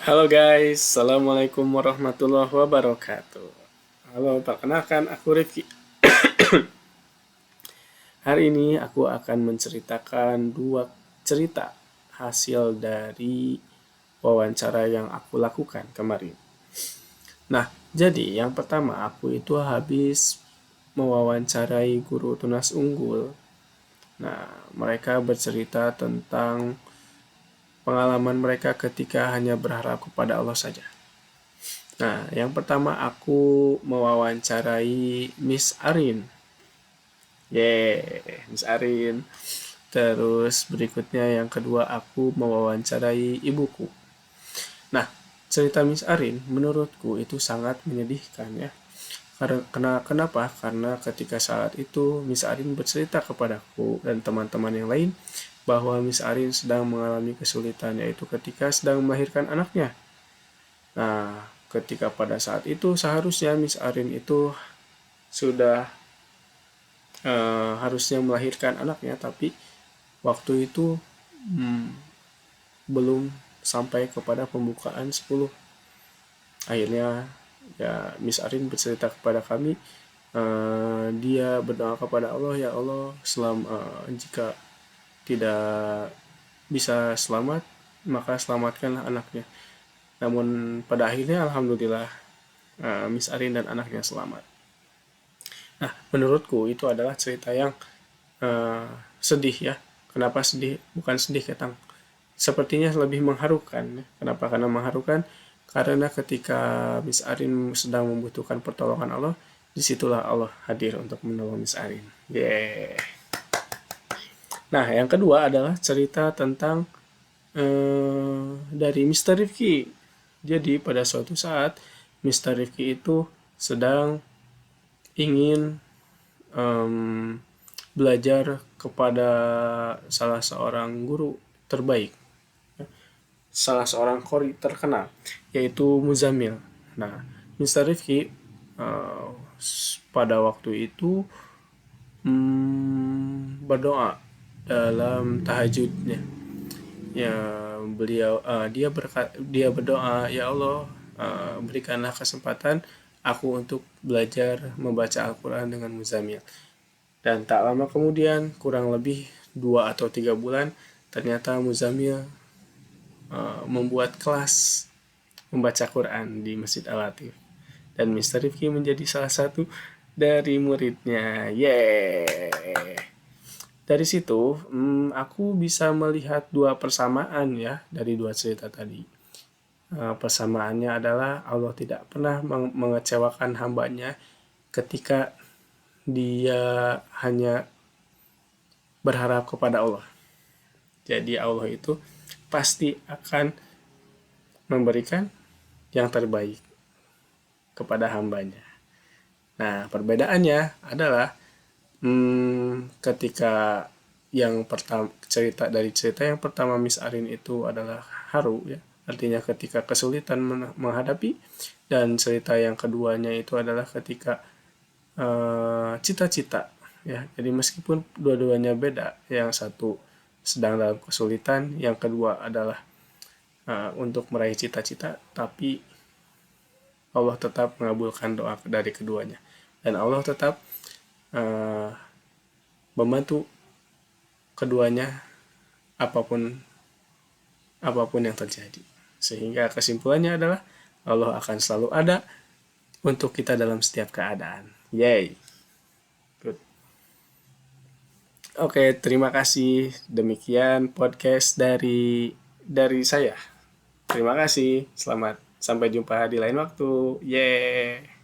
Halo guys, Assalamualaikum warahmatullahi wabarakatuh. Halo, perkenalkan aku Rifki. Hari ini aku akan menceritakan dua cerita hasil dari wawancara yang aku lakukan kemarin. Nah, jadi yang pertama aku itu habis mewawancarai guru tunas unggul. Nah, mereka bercerita tentang pengalaman mereka ketika hanya berharap kepada Allah saja. Nah, yang pertama aku mewawancarai Miss Arin. Miss Arin. Terus berikutnya yang kedua aku mewawancarai ibuku. Nah, cerita Miss Arin menurutku itu sangat menyedihkan ya. Kenapa? Karena ketika saat itu Miss Arin bercerita kepadaku dan teman-teman yang lain bahwa Miss Arin sedang mengalami kesulitan, yaitu ketika sedang melahirkan anaknya. Nah, ketika pada saat itu seharusnya Miss Arin itu sudah harusnya melahirkan anaknya, tapi waktu itu belum sampai kepada pembukaan 10. Akhirnya ya Miss Arin bercerita kepada kami, dia berdoa kepada Allah, ya Allah, jika tidak bisa selamat, maka selamatkanlah anaknya. Namun pada akhirnya alhamdulillah Miss Arin dan anaknya selamat. Nah, menurutku itu adalah cerita yang eh, sedih ya. Kenapa sedih? Bukan sedih, Ketang. Sepertinya lebih mengharukan. Ya. Kenapa? Karena mengharukan. Karena ketika Miss Arin sedang membutuhkan pertolongan Allah, disitulah Allah hadir untuk menolong Miss Arin. Yeah. Nah, yang kedua adalah cerita tentang dari Mr. Rifki. Jadi pada suatu saat Mr. Rifki itu sedang ingin belajar kepada salah seorang guru terbaik, salah seorang qori terkenal, yaitu Muzamil. Nah, Mr. Rifki eh, pada waktu itu berdoa dalam tahajudnya. Ya, dia berdoa, ya Allah, berikanlah kesempatan aku untuk belajar membaca Al-Quran dengan Muzamil. Dan tak lama kemudian, kurang lebih 2 atau 3 bulan, ternyata Muzamil membuat kelas membaca Quran di Masjid Al-Latif. Dan Mr. Rifki menjadi salah satu dari muridnya. Yeay! Dari situ, aku bisa melihat dua persamaan ya dari dua cerita tadi. Persamaannya adalah Allah tidak pernah mengecewakan hambanya ketika dia hanya berharap kepada Allah. Jadi Allah itu pasti akan memberikan yang terbaik kepada hambanya. Nah, perbedaannya adalah ketika yang pertama cerita yang pertama Miss Arin itu adalah haru ya, artinya ketika kesulitan menghadapi, dan cerita yang keduanya itu adalah ketika cita-cita ya. Jadi meskipun dua-duanya beda, yang satu sedang dalam kesulitan, yang kedua adalah untuk meraih cita-cita, tapi Allah tetap mengabulkan doa dari keduanya, dan Allah tetap uh, membantu keduanya apapun apapun yang terjadi. Sehingga kesimpulannya adalah Allah akan selalu ada untuk kita dalam setiap keadaan. Yay. Good. Oke, terima kasih. Demikian podcast dari saya. Terima kasih. Selamat sampai jumpa di lain waktu. Yeay.